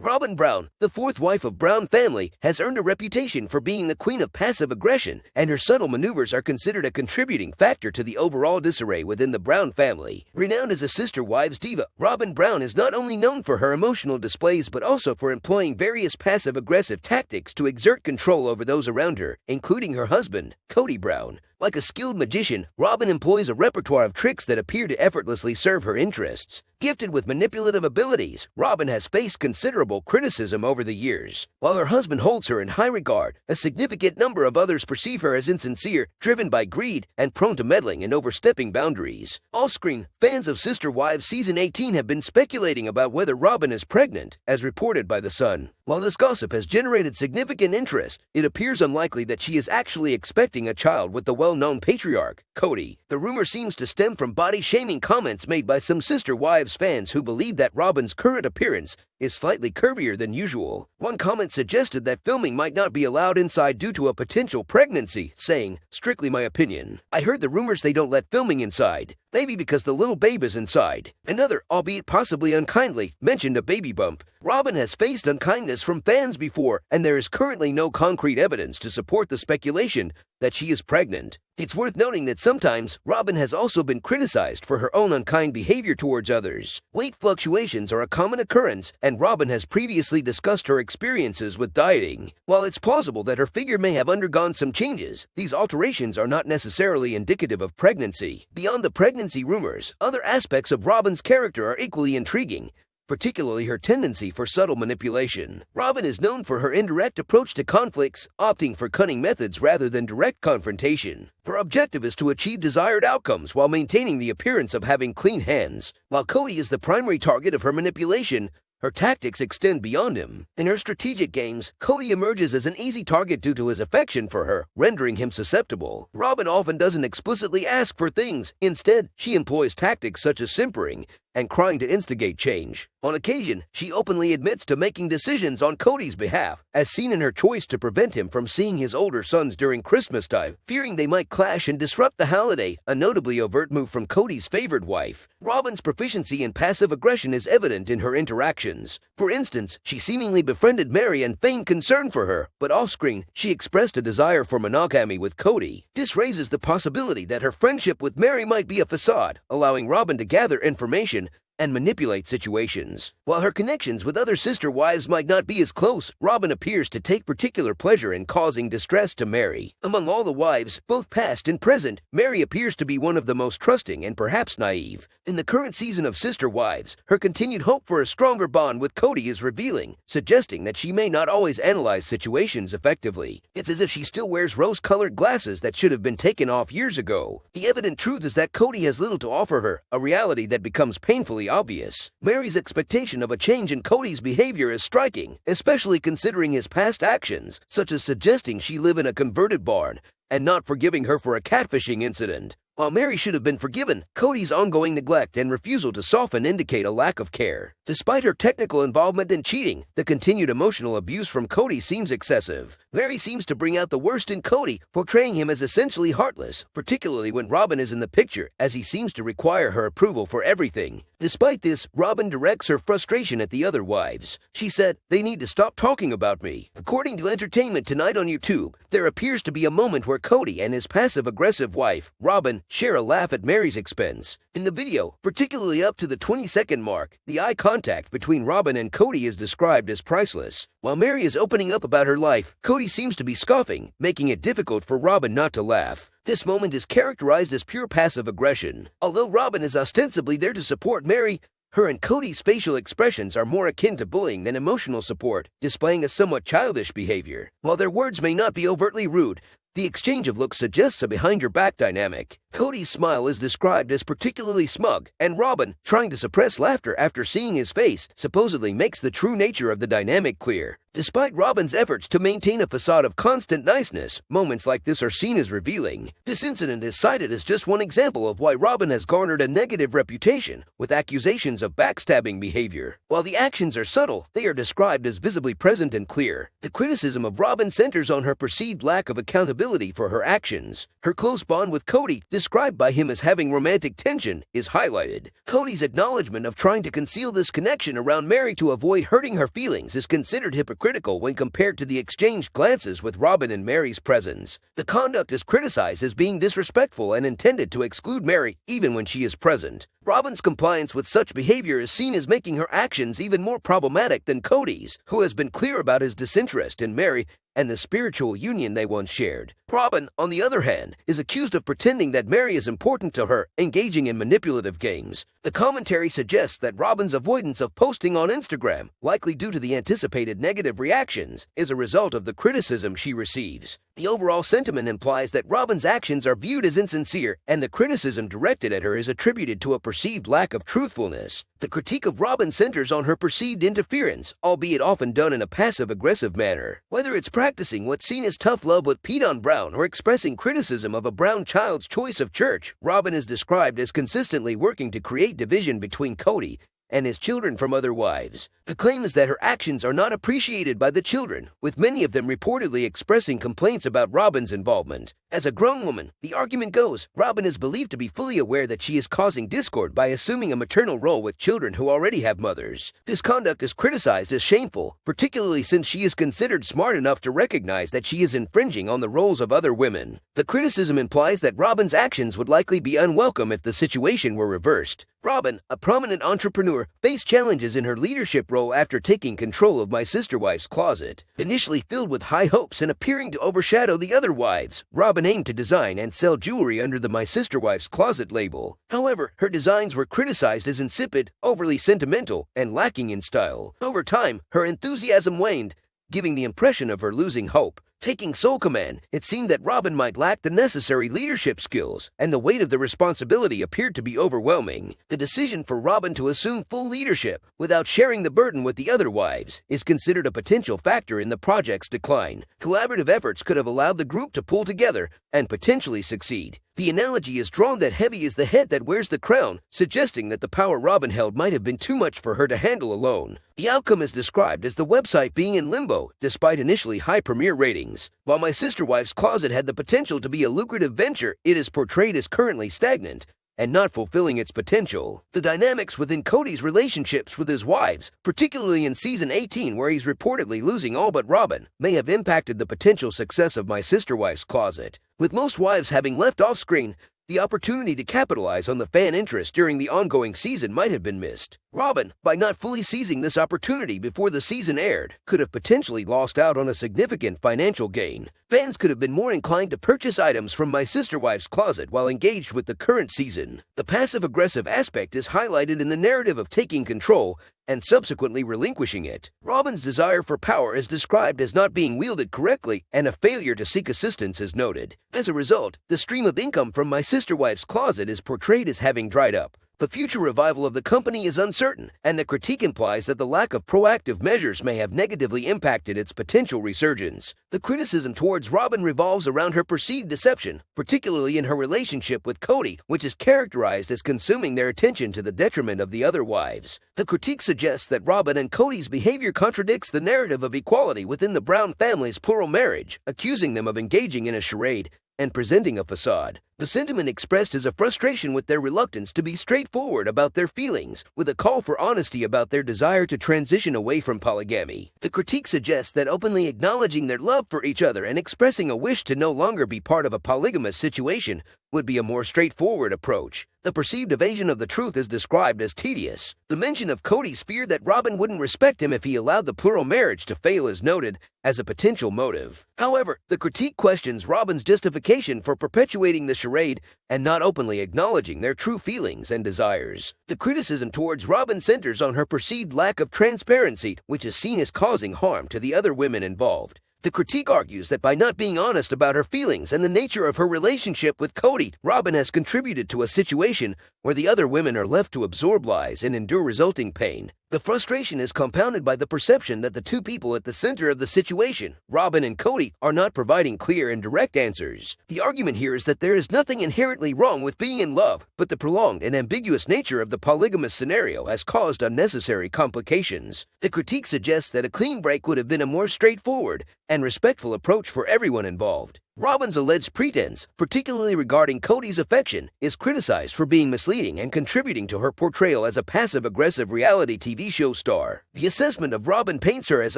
Robyn Brown, the fourth wife of Brown family, has earned a reputation for being the queen of passive aggression, and her subtle maneuvers are considered a contributing factor to the overall disarray within the Brown family. Renowned as a sister wives diva, Robyn Brown is not only known for her emotional displays but also for employing various passive-aggressive tactics to exert control over those around her, including her husband, Kody Brown. Like a skilled magician, Robyn employs a repertoire of tricks that appear to effortlessly serve her interests. Gifted with manipulative abilities, Robyn has faced considerable criticism over the years. While her husband holds her in high regard, a significant number of others perceive her as insincere, driven by greed, and prone to meddling and overstepping boundaries. Off-screen, fans of Sister Wives Season 18 have been speculating about whether Robyn is pregnant, as reported by The Sun. While this gossip has generated significant interest, it appears unlikely that she is actually expecting a child with the well-known patriarch, Kody. The rumor seems to stem from body-shaming comments made by some Sister Wives fans who believe that Robyn's current appearance is slightly curvier than usual. One comment suggested that filming might not be allowed inside due to a potential pregnancy, saying, "Strictly my opinion. I heard the rumors they don't let filming inside. Maybe because the little babe is inside." Another, albeit possibly unkindly, mentioned a baby bump. Robyn has faced unkindness from fans before, and there is currently no concrete evidence to support the speculation that she is pregnant. It's worth noting that sometimes Robyn has also been criticized for her own unkind behavior towards others. Weight fluctuations are a common occurrence, and Robyn has previously discussed her experiences with dieting. While it's plausible that her figure may have undergone some changes, these alterations are not necessarily indicative of pregnancy. Beyond the pregnancy rumors, other aspects of Robyn's character are equally intriguing, particularly her tendency for subtle manipulation. Robyn is known for her indirect approach to conflicts, opting for cunning methods rather than direct confrontation. Her objective is to achieve desired outcomes while maintaining the appearance of having clean hands. While Kody is the primary target of her manipulation, her tactics extend beyond him. In her strategic games, Kody emerges as an easy target due to his affection for her, rendering him susceptible. Robyn often doesn't explicitly ask for things. Instead, she employs tactics such as simpering and crying to instigate change. On occasion, she openly admits to making decisions on Kody's behalf, as seen in her choice to prevent him from seeing his older sons during Christmas time, fearing they might clash and disrupt the holiday, a notably overt move from Kody's favored wife. Robyn's proficiency in passive aggression is evident in her interactions. For instance, she seemingly befriended Meri and feigned concern for her, but off-screen, she expressed a desire for monogamy with Kody. This raises the possibility that her friendship with Meri might be a facade, allowing Robyn to gather information and manipulate situations. While her connections with other sister wives might not be as close, Robyn appears to take particular pleasure in causing distress to Meri. Among all the wives, both past and present, Meri appears to be one of the most trusting and perhaps naive. In the current season of Sister Wives, her continued hope for a stronger bond with Kody is revealing, suggesting that she may not always analyze situations effectively. It's as if she still wears rose-colored glasses that should have been taken off years ago. The evident truth is that Kody has little to offer her, a reality that becomes painfully obvious. Meri's expectation of a change in Kody's behavior is striking, especially considering his past actions, such as suggesting she live in a converted barn and not forgiving her for a catfishing incident. While Meri should have been forgiven, Kody's ongoing neglect and refusal to soften indicate a lack of care. Despite her technical involvement in cheating, the continued emotional abuse from Kody seems excessive. Meri seems to bring out the worst in Kody, portraying him as essentially heartless, particularly when Robyn is in the picture, as he seems to require her approval for everything. Despite this, Robyn directs her frustration at the other wives. She said, "They need to stop talking about me." According to Entertainment Tonight on YouTube, there appears to be a moment where Kody and his passive-aggressive wife, Robyn, share a laugh at Meri's expense. In the video, particularly up to the 20-second mark, the eye contact between Robyn and Kody is described as priceless. While Meri is opening up about her life, Kody seems to be scoffing, making it difficult for Robyn not to laugh. This moment is characterized as pure passive aggression. Although Robyn is ostensibly there to support Meri, her and Kody's facial expressions are more akin to bullying than emotional support, displaying a somewhat childish behavior. While their words may not be overtly rude, the exchange of looks suggests a behind-your-back dynamic. Kody's smile is described as particularly smug, and Robyn, trying to suppress laughter after seeing his face, supposedly makes the true nature of the dynamic clear. Despite Robyn's efforts to maintain a facade of constant niceness, moments like this are seen as revealing. This incident is cited as just one example of why Robyn has garnered a negative reputation, with accusations of backstabbing behavior. While the actions are subtle, they are described as visibly present and clear. The criticism of Robyn centers on her perceived lack of accountability responsibility for her actions. Her close bond with Kody, described by him as having romantic tension, is highlighted. Kody's acknowledgement of trying to conceal this connection around Meri to avoid hurting her feelings is considered hypocritical when compared to the exchanged glances with Robyn in Meri's presence. The conduct is criticized as being disrespectful and intended to exclude Meri even when she is present. Robyn's compliance with such behavior is seen as making her actions even more problematic than Kody's, who has been clear about his disinterest in Meri and the spiritual union they once shared. Robyn, on the other hand, is accused of pretending that Meri is important to her, engaging in manipulative games. The commentary suggests that Robyn's avoidance of posting on Instagram, likely due to the anticipated negative reactions, is a result of the criticism she receives. The overall sentiment implies that Robyn's actions are viewed as insincere, and the criticism directed at her is attributed to a perceived lack of truthfulness. The critique of Robyn centers on her perceived interference, albeit often done in a passive-aggressive manner. Whether it's practicing what's seen as tough love with Kody Brown or expressing criticism of a brown child's choice of church, Robyn is described as consistently working to create division between Kody and his children from other wives. The claim is that her actions are not appreciated by the children, with many of them reportedly expressing complaints about Robyn's involvement. As a grown woman, the argument goes, Robyn is believed to be fully aware that she is causing discord by assuming a maternal role with children who already have mothers. This conduct is criticized as shameful, particularly since she is considered smart enough to recognize that she is infringing on the roles of other women. The criticism implies that Robyn's actions would likely be unwelcome if the situation were reversed. Robyn, a prominent entrepreneur, faced challenges in her leadership role after taking control of My Sister Wife's closet. Initially filled with high hopes and appearing to overshadow the other wives, Robyn aimed to design and sell jewelry under the My Sister Wife's Closet label. However, her designs were criticized as insipid, overly sentimental, and lacking in style. Over time, her enthusiasm waned, giving the impression of her losing hope. Taking sole command, it seemed that Robyn might lack the necessary leadership skills, and the weight of the responsibility appeared to be overwhelming. The decision for Robyn to assume full leadership, without sharing the burden with the other wives, is considered a potential factor in the project's decline. Collaborative efforts could have allowed the group to pull together and potentially succeed. The analogy is drawn that heavy is the head that wears the crown, suggesting that the power Robyn held might have been too much for her to handle alone. The outcome is described as the website being in limbo, despite initially high premiere ratings. While My Sister Wife's Closet had the potential to be a lucrative venture, it is portrayed as currently stagnant and not fulfilling its potential. The dynamics within Kody's relationships with his wives, particularly in Season 18 where he's reportedly losing all but Robyn, may have impacted the potential success of My Sister Wife's Closet. With most wives having left off-screen, the opportunity to capitalize on the fan interest during the ongoing season might have been missed. Robyn, by not fully seizing this opportunity before the season aired, could have potentially lost out on a significant financial gain. Fans could have been more inclined to purchase items from My Sister Wife's Closet while engaged with the current season. The passive-aggressive aspect is highlighted in the narrative of taking control and subsequently relinquishing it. Robyn's desire for power is described as not being wielded correctly, and a failure to seek assistance is noted. As a result, the stream of income from My Sister Wife's Closet is portrayed as having dried up. The future revival of the company is uncertain, and the critique implies that the lack of proactive measures may have negatively impacted its potential resurgence. The criticism towards Robyn revolves around her perceived deception, particularly in her relationship with Kody, which is characterized as consuming their attention to the detriment of the other wives. The critique suggests that Robyn and Kody's behavior contradicts the narrative of equality within the Brown family's plural marriage, accusing them of engaging in a charade and presenting a facade. The sentiment expressed is a frustration with their reluctance to be straightforward about their feelings, with a call for honesty about their desire to transition away from polygamy. The critique suggests that openly acknowledging their love for each other and expressing a wish to no longer be part of a polygamous situation would be a more straightforward approach. The perceived evasion of the truth is described as tedious. The mention of Kody's fear that Robyn wouldn't respect him if he allowed the plural marriage to fail is noted as a potential motive. However, the critique questions Robyn's justification for perpetuating the charade and not openly acknowledging their true feelings and desires. The criticism towards Robyn centers on her perceived lack of transparency, which is seen as causing harm to the other women involved. The critique argues that by not being honest about her feelings and the nature of her relationship with Kody, Robyn has contributed to a situation where the other women are left to absorb lies and endure resulting pain. The frustration is compounded by the perception that the two people at the center of the situation, Robyn and Kody, are not providing clear and direct answers. The argument here is that there is nothing inherently wrong with being in love, but the prolonged and ambiguous nature of the polygamous scenario has caused unnecessary complications. The critique suggests that a clean break would have been a more straightforward and respectful approach for everyone involved. Robyn's alleged pretense, particularly regarding Kody's affection, is criticized for being misleading and contributing to her portrayal as a passive-aggressive reality TV show star. The assessment of Robyn paints her as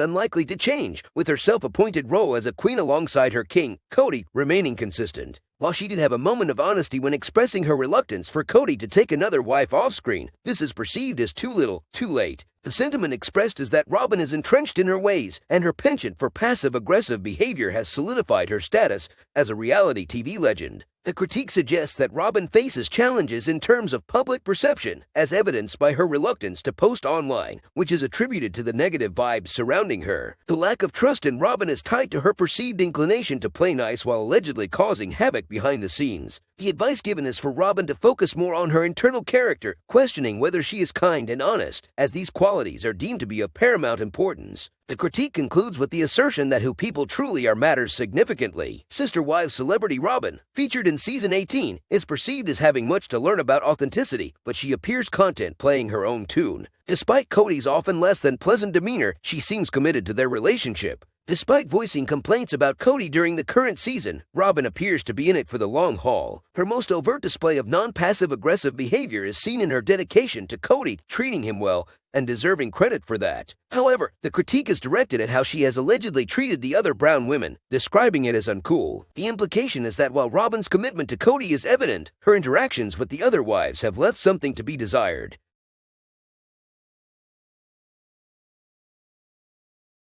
unlikely to change, with her self-appointed role as a queen alongside her king, Kody, remaining consistent. While she did have a moment of honesty when expressing her reluctance for Kody to take another wife off-screen, this is perceived as too little, too late. The sentiment expressed is that Robyn is entrenched in her ways, and her penchant for passive-aggressive behavior has solidified her status as a reality TV legend. The critique suggests that Robyn faces challenges in terms of public perception, as evidenced by her reluctance to post online, which is attributed to the negative vibes surrounding her. The lack of trust in Robyn is tied to her perceived inclination to play nice while allegedly causing havoc behind the scenes. The advice given is for Robyn to focus more on her internal character, questioning whether she is kind and honest, as these qualities are deemed to be of paramount importance. The critique concludes with the assertion that who people truly are matters significantly. Sister Wives celebrity Robyn, featured in Season 18, is perceived as having much to learn about authenticity, but she appears content playing her own tune. Despite Kody's often less than pleasant demeanor, she seems committed to their relationship. Despite voicing complaints about Kody during the current season, Robyn appears to be in it for the long haul. Her most overt display of non-passive-aggressive behavior is seen in her dedication to Kody, treating him well, and deserving credit for that. However, the critique is directed at how she has allegedly treated the other Brown women, describing it as uncool. The implication is that while Robyn's commitment to Kody is evident, her interactions with the other wives have left something to be desired.